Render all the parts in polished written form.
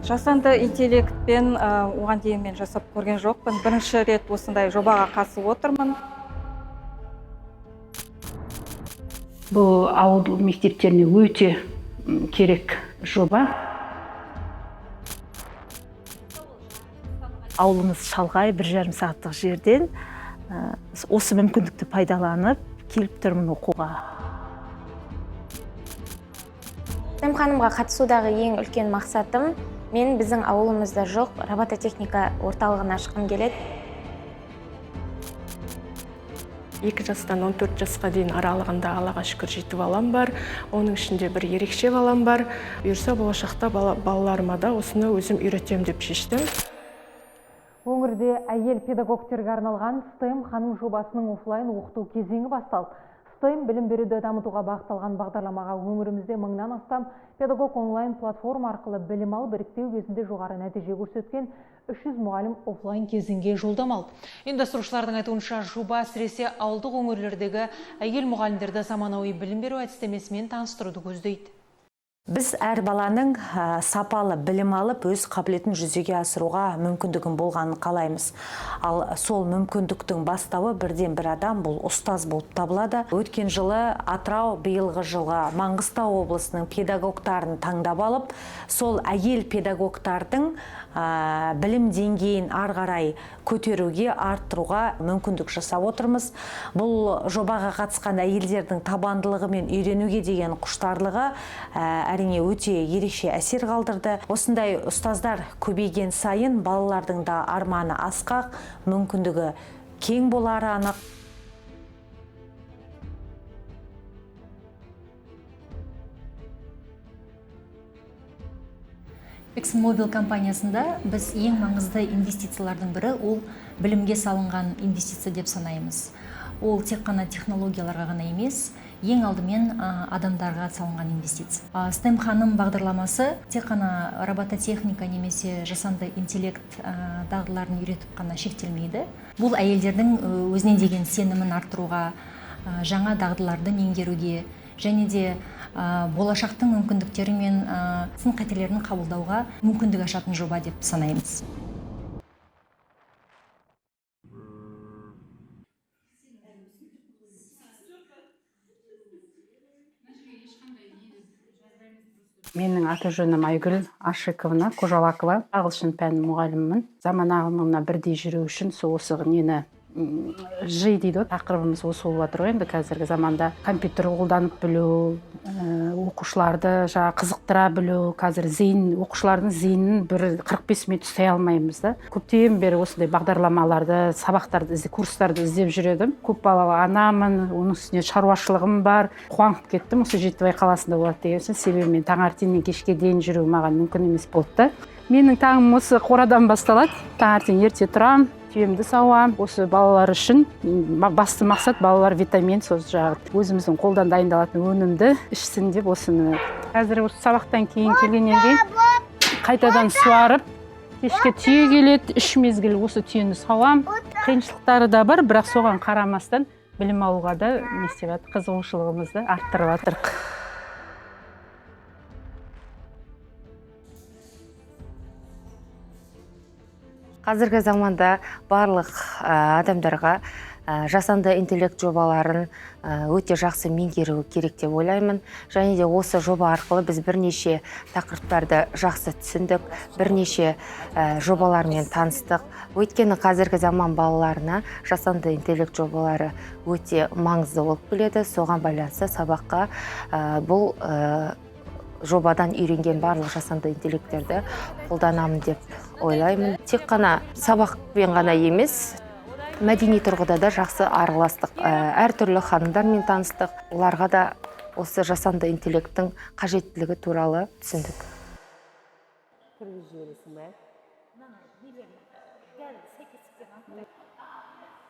Жасанды интеллектпен оған дейін мен жасап көрген жоқпын. Бірінші рет осындай жобаға қатысып отырмын. Бұл ауыл мектептеріне өте керек жоба. Ауылымыз шалғай 1,5 сағаттық жерден осы мүмкіндікті пайдаланып келіп тұрмын оқуға. Емханымға қатысудағы ең үлкен мақсатым мен біздің ауылымызда жоқ робототехника орталығын ашқым келеді. 2 жастан 14 жасқа дейін аралығында Аллаға шүкір жетіп балам бар. Оның ішінде бір ерекше балам бар. Бұйырса болашақта балаларыма да осыны өзім үйретем деп шештім. Өңірде әйел педагогтерге арналған STEM ханым жобасының офлайн оқыту кезеңі басталды. STEM білім беруді дамытуға бағытталған бағдарламаға өңірімізде 1000-нан астам педагог онлайн платформа арқылы білім алып іріктеу кезінде жоғары нәтиже көрсеткен 300 мұғалім офлайн кезеңге жолдама алды. Ұйымдастырушылардың айтуынша жоба әсіресе ауылдық өңірлердегі әйел мұғалімдерді заманауи білім беру әдістемесімен таныстыруды көздейді. Біз әр баланың сапалы білім алып, өз қабілетін жүзеге асыруға мүмкіндігін болғанын қалаймыз. Ал сол мүмкіндіктің бастауы бірден бір адам, бұл ұстаз болып табылады. Өткен жылы Атырау, биылғы жылға Маңғыстау облысының педагогтарын таңдап алып, сол әйел педагогтардың білім деңгейін ары қарай көтеруге, арттыруға мүмкіндік жасап отырмыз. Бұл жобаға қатысқан әйелдердің табандылығы мен үйренуге деген құштарлығы әрине өте ерекше әсер қалдырды. Осындай ұстаздар көбейген сайын балалардың да арманы асқақ, мүмкіндігі кең болары анық. ExxonMobil компаниясында біз ең маңызды инвестициялардың бірі ол білімге салынған инвестиция деп санаймыз. Ол тек қана технологияларға ғана емес, ең алдымен адамдарға салынған инвестиция. STEM ханым бағдарламасы тек қана робототехника немесе жасанды интеллект дағдыларын үйретіп қана шектелмейді. Бұл әйелдердің өзіне деген сенімін арттыруға, жаңа дағдыларды меңгеруге және де болашақтың мүмкіндіктері мен сын қатерлерін қабылдауға мүмкіндік ашатын жоба деп санаймыз. Менің аты-жөнім Айгүл Ашиковна Кожалакова, ағылшын пәні мұғаліммін. Заман ағымына бірдей жүру үшін осы нені жи дейді, тақырыбымыз осы болып жатыр ғой. Енді қазіргі заманда компьютер қолданып білу, оқушыларды қызықтыра білу, қазір оқушылардың зейінін бір 45 минут ұстай алмаймыз да. Көптен бері осындай бағдарламаларды, сабақтарды, курстарды іздеп жүредім. Көп балалы анамын, оның үстіне шаруашылығым бар. Қуанып кеттім, осы Жетібай қаласында болады деген соң, себебі мен таңертеңнен кешке дейін жүру маған мүмкін емес болды. Менің таңым осы қорадан басталады. Таңертең ерте тұрам, түйемді сауам. Осы балалар үшін басты мақсат балалар витамин, өзіміздің қолдан дайындалатын өнімді ішсін деп осыны. Қазір осы сабақтан кейін келгеннен кейін қайтадан суарып, кешке түйе келеді, 3 мезгіл осы түйені сауам. Қиыншылықтары да бар, бірақ соған қарамастан білім алуға да қызығушылығымызды арттырып жатырмыз. Қазіргі заманда барлық адамдарға жасанды интеллект жобаларын өте жақсы меңгеру керек деп ойлаймын. Және де осы жоба арқылы біз бірнеше тақырыптарды жақсы түсіндік, бірнеше жобалармен таныстық. Өйткені қазіргі заман балаларына жасанды интеллект жобалары өте маңызды болып келеді. Соған байланысты сабаққа бұл жобадан үйренген барлық жасанды интеллекттерді қолданамын деп ойлаймын. Тек қана сабақпен ғана емес, мәдени тұрғыда да жақсы араластық. Әртүрлі ханымдармен таныстық. Оларға да осы жасанды интеллекттің қажеттілігі туралы түсіндік.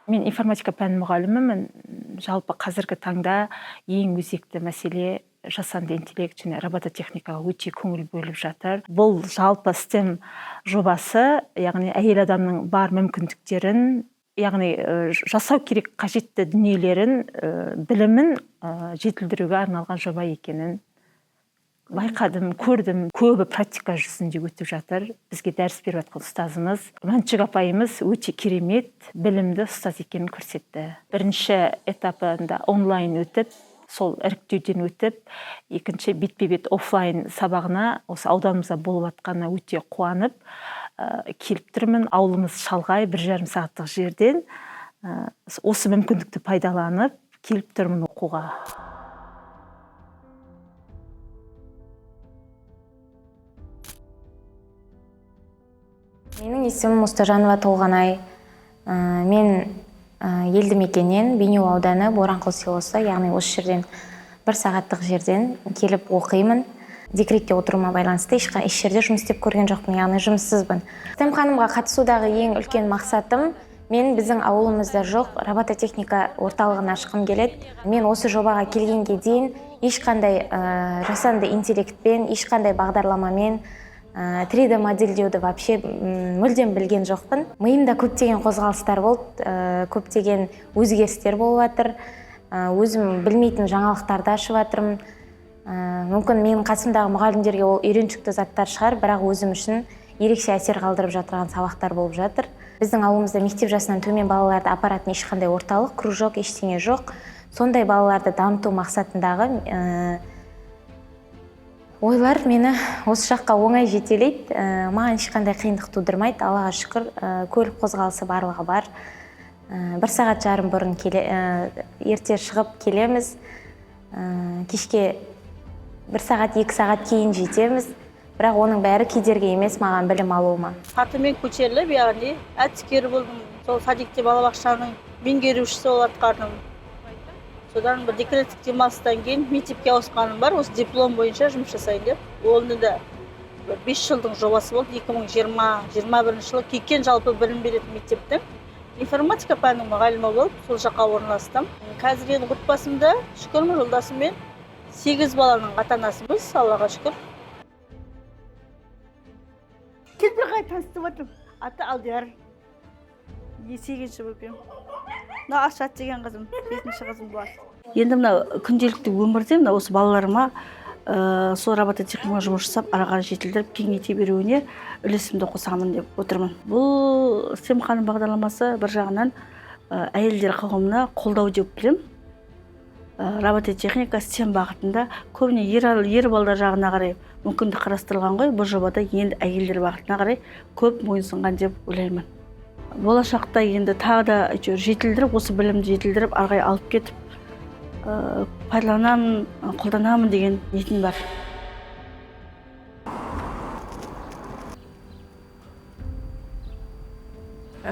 Мен информатика пән мұғалімімін. Жалпы қазіргі таңда ең өзекті мәселе жасанды интеллект және робототехникаға өте көңіл бөліп жатыр. Бұл жалпы STEM жобасы, яғни әйел адамның бар мүмкіндіктерін, яғни жасау керек қажетті дүниелерін, білімін жетілдіруге арналған жоба екенін байқадым, көрдім, көбі практика жүзінде өтіп жатыр. Бізге дәріс беріп жатқан ұстазымыз, Мәншүк апайымыз өте керемет, білімді ұстаз екенін көрсетті. Бірінші этапында онлайн өтіп, сол іріктеуден өтіп, екінші бетпе-бет офлайн сабағына осы ауданымызда болып жатқанына өте қуанып, келіп тұрмын. Ауылымыз шалғай, 1,5 сағаттық жерден осы мүмкіндікті пайдаланып келіп тұрмын оқуға. Менің есімім Мұстажанова Толғанай. Мен елді мекеннен Бейнеу ауданы Боранқұл селосы, яғни осы жерден 1 сағаттық жерден келіп оқимын. Декретте отыруыма байланысты еш жерде жұмыс істеп көрген жоқпын, яғни жұмыссызбын. Емтиханға қатысудағы ең үлкен мақсатым мен біздің ауылымызда жоқ робототехника орталығын ашқым келеді. Мен осы жобаға келгенге дейін ешқандай жасанды интеллектпен, ешқандай бағдарламамен 3D модельдеуді вообще мүлдем білген жоқпын. Миымда көптеген қозғалыстар болды, көптеген өзгерістер болып жатыр. Өзім білмейтін жаңалықтарды ашып жатырмын. Мүмкін менің қасымдағы мұғалімдерге ол үйреншікті заттар шығар, бірақ өзім үшін ерекше әсер қалдырып жатырған сабақтар болып жатыр. Біздің ауылымызда мектеп жасынан төмен балаларды апаратын ешқандай орталық, кружок, ештеңе жоқ. Сондай балаларды дамыту мақсатындағы ойлар мені осы жаққа оңай жетелейді. Маған ешқандай қиындық тудырмайды. Аллаға шүкір, көлік қозғалысы барлығы бар. 1,5 сағат бұрын ерте шығып келеміз. Кешке 1 сағат, 2 сағат кейін жетеміз. Бірақ оның бәрі кедергі емес маған білім алуыма. Қатымен көтеріліп, яғни әдіскер болдым. Сол садикте балабақшаның меңгерушісі болып атқардым. Содан бір декреттік демалыстан кейін мектепке ауысқаным бар, осы диплом бойынша жұмыс жасайын деп. Оны да 5 жылдың жобасы болды. 2020-21 жылы Кикен жалпы білім беретін мектептің информатика пәнінің мұғалімі болып, сол жаққа орналастым. Қазір енді отбасымда шүкір жолдасыммен 8 баланың ата-анасымыз, Аллаға шүкір. Келбей таныстырып отырмын. Аты Алдияр. 8-ші оқимын. Мына Ашат деген қызым, 5-ші қызым болады. Енді мына күнделікті өмірде мына осы балаларыма сол робототехника жұмыс жасап, араға жетілдіріп, кеңейте беруіне үлесімді қосамын деп отырмын. Бұл STEM ханым бағдарламасы бір жағынан әйелдер қауымына қолдау деп білем. Робототехника STEM бағытында көбіне ер балдар жағына қарай мүмкіндік қарастырылған ғой. Бұл жобада енді әйелдер бағытына қарай көп мойынсұнған деп ойлаймын. Болашақта енді тағы да жетілдіріп, осы білімді жетілдіріп, арғай алып кетіп, пайдаланамын, қолданамын деген ниетім бар.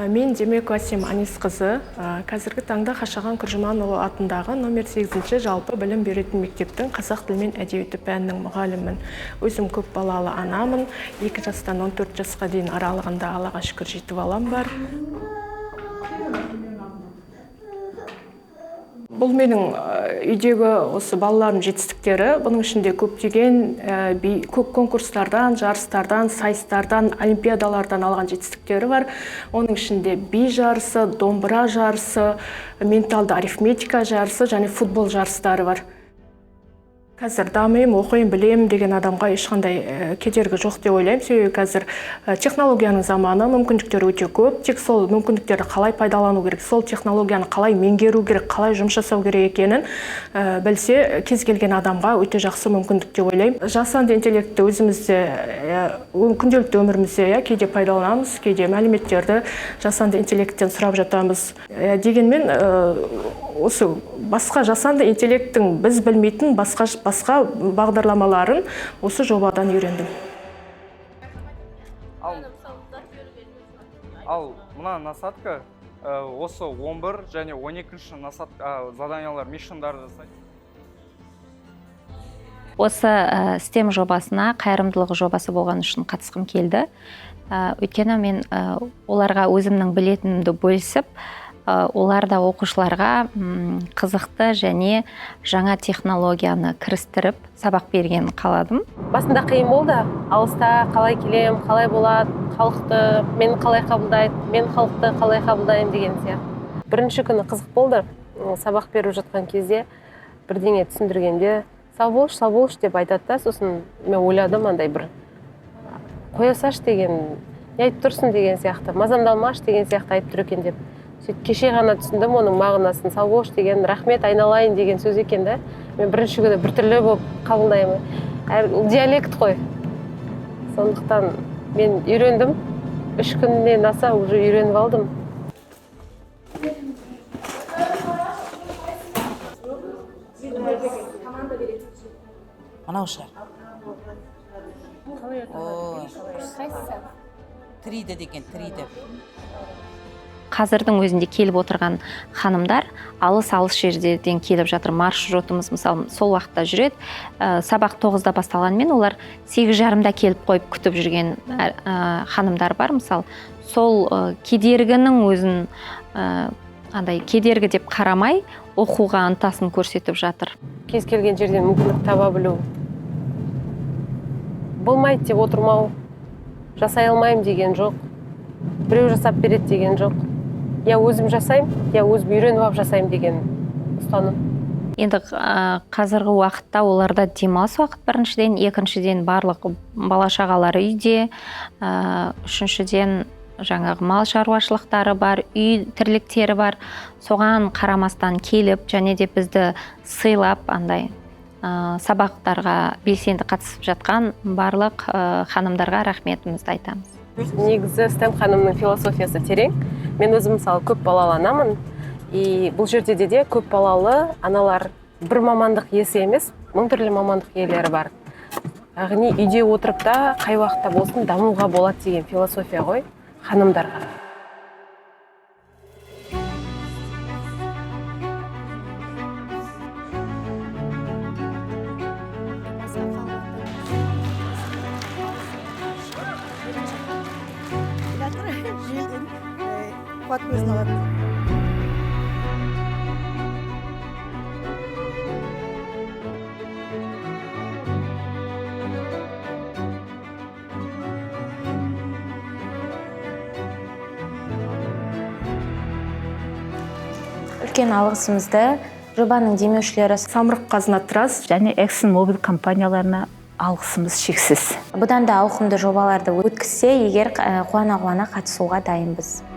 Мен Демек Васим Анис қызы, қазіргі таңда Қашаған Күржіманұлы атындағы номер 8-ші жалпы білім беретін мектептің қазақ тілі мен әдебиеті пәнінің мұғалімімін. Өзім көп балалы анамын, 2 жастан 14 жасқа дейін аралығында Аллаға шүкір жетіп алам бар. Бұл менің үйдегі осы балалардың жетістіктері. Бұның ішінде көптеген конкурстардан, жарыстардан, сайыстардан, олимпиадалардан алған жетістіктері бар. Оның ішінде би жарысы, домбыра жарысы, менталды арифметика жарысы және футбол жарыстары бар. Қазір дамайым, оқиын, білем деген адамға ешқандай кедергі жоқ деп ойлаймын. Себебі қазір технологияның заманы, мүмкіндіктері өте көп. Тек сол мүмкіндіктерді қалай пайдалану керек, сол технологияны қалай меңгеру керек, қалай жұмыс жасау керек екенін білсе, кез келген адамға өте жақсы мүмкіндік деп ойлаймын. Жасанды интеллектті өзімізде күнделікті өмірімізде кейде пайдаланамыз, кейде мәліметтерді жасанды интеллекттен сұрап жатамыз. Дегенмен осы басқа жасанды интеллекттің біз білмейтін басқа бағдарламаларын осы жобадан үйрендім. Ал мына насадка осы 11 және 12-ші насадка заданиялар мишындарды жасайды. Осы STEM жобасына қайырымдылық жобасы болған үшін қатысқым келді. Өйткені мен оларға өзімнің білетінімді бөлісіп, оларда оқушыларға қызықты және жаңа технологияны кірістіріп сабақ берген қаладым. Басында қиын болды. Алыста қалай келем, қалай болады, халықты мен қалай қабылдайды, мен халықты қалай қабылдайын деген сияқты. Бірінші күні қызық болды. Сабақ беріп жатқан кезде бірдеңе түсіндіргенде сау болшы деп айтады да, сосын мен ойладым андай бір қоя салшы деген, не айтып тұрсың деген сияқты, мазамдалмашы деген сияқты айтып тұр екен деп. Сөйтіп кеше ғана түсіндім оның мағынасын, сау болшы деген, рахмет айналайын деген сөз екен да. Мен бірінші күні біртүрлі болып қабылдаймын. Диалект қой. Сондықтан мен үйрендім. 3 күннен аса уже үйреніп алдым. Анау шығар. Триді деген, триді. Қазірдің өзінде келіп отырған ханымдар алыс жерден келіп жатыр. Маршрутымыз мысалы сол уақытта жүреді. Сабақ 9-да басталғанымен олар 8:30-да келіп қойып күтіп жүрген ханымдар бар. Мысалы сол кедергінің өзін андай кедергі деп қарамай оқуға ынтасын көрсетіп жатыр. Кез келген жерден мүмкіндік таба білу. Болмайды деп отырмау. Жасай алмаймын деген жоқ. Біреу жасап береді деген жоқ. Я өзім жасаймын, я өзім үйреніп алып жасаймын деген ұстаным. Енді қазіргі уақытта оларда демалыс уақыт біріншіден, екіншіден барлық бала шағалары үйде, үшіншіден жаңағы мал шаруашылықтары бар, үй тірліктері бар. Соған қарамастан келіп, және де бізді сыйлап андай сабақтарға белсенді қатысып жатқан барлық ханымдарға рахметімізді айтамыз. Негізі STEM ханымның философиясы терең. Мен өзім мысалы көп балалы анамын. И бұл жерде де көп балалы аналар бір мамандық иесі емес, 1000 түрлі мамандық иелері бар. Яғни үйде отырып та қай уақытта болсын дамуға болады деген философия ғой ханымдарға. Үлкен алғысымызды жобаның демеушілері Самұрық Қазына Трас және Exxon Mobil компанияларына алғысымыз шексіз. бұдан да ауқымды жобаларды өткізсе, егер қуана қатысуға дайынбыз.